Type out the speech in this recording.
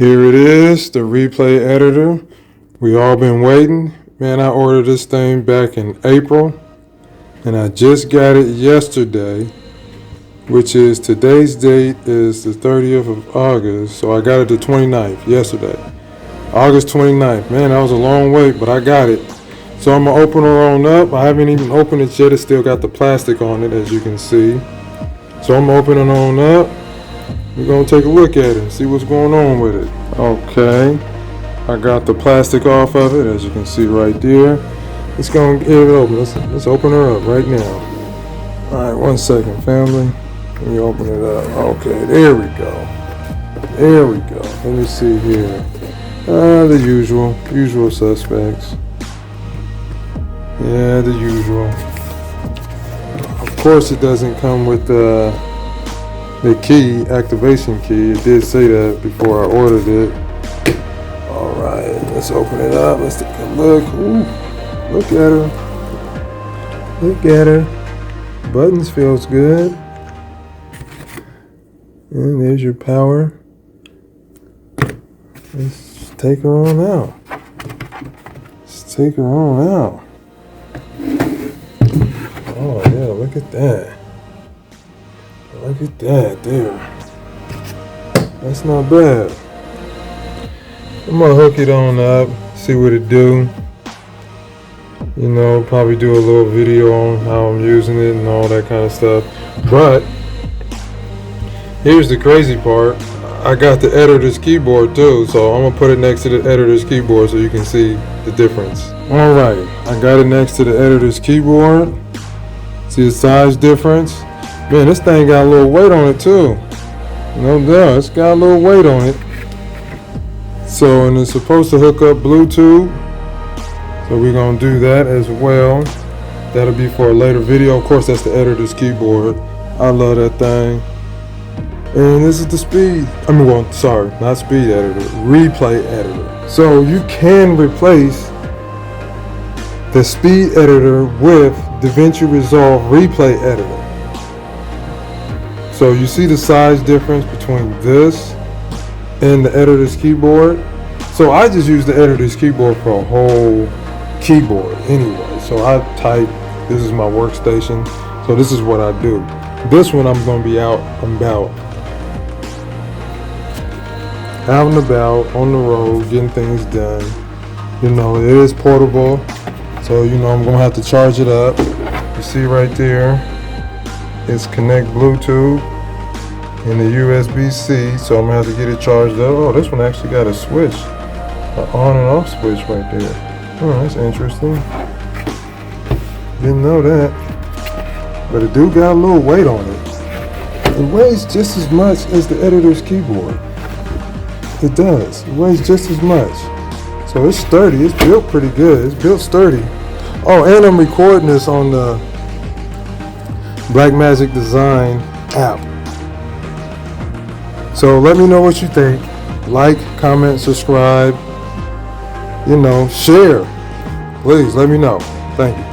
Here it is, the replay editor. We all been waiting. Man, I ordered this thing back in April, and I just got it yesterday, which is today's date is the 30th of August, so I got it the 29th, yesterday. August 29th. Man, that was a long wait, but I got it. So I'm gonna open her on up. I haven't even opened it yet. It's still got the plastic on it, as you can see. So I'm opening it on up. We're gonna take a look at it and see what's going on with it. Okay, I got the plastic off of it, as you can see right there. Let's go and get it open. Let's open her up right now. All right, 1 second, family. Let me open it up. Okay, there we go. There we go. Let me see here. The usual suspects. Yeah, the usual. Of course, it doesn't come with the key, activation key. It did say that before I ordered it. All right, let's open it up. Let's take a look. Ooh, look at her. Look at her. Buttons feels good. And there's your power. Let's take her on out. Let's take her on out. Oh yeah, look at that. Look at that there. That's not bad. I'm gonna hook it on up, see what it do. You know, probably do a little video on how I'm using it and all that kind of stuff. But here's the crazy part. I got the editor's keyboard too, so I'm gonna put it next to the editor's keyboard so you can see the difference. All right, I got it next to the editor's keyboard. See the size difference? Man, this thing got a little weight on it too. No doubt, it's got a little weight on it. So, and it's supposed to hook up Bluetooth. So we're gonna do that as well. That'll be for a later video. Of course, that's the editor's keyboard. I love that thing. And this is the speed. Sorry, not speed editor, replay editor. So you can replace the speed editor with DaVinci Resolve replay editor. So you see the size difference between this and the editor's keyboard. So I just use the editor's keyboard for a whole keyboard anyway. So I type, this is my workstation. So this is what I do. This one I'm gonna be out and about on the road, getting things done. You know, it is portable. So, you know, I'm gonna have to charge it up. You see right there, it's connect Bluetooth and the USB-C. So I'm gonna have to get it charged up. Oh, this one actually got a switch, an on and off switch right there. Oh, that's interesting. Didn't know that. But it do got a little weight on it. It weighs just as much as the editor's keyboard. It does. It weighs just as much. So it's sturdy. It's built pretty good. It's built sturdy. Oh, and I'm recording this on the Blackmagic Design app. So let me know what you think. Like, comment, subscribe. You know, share. Please let me know. Thank you.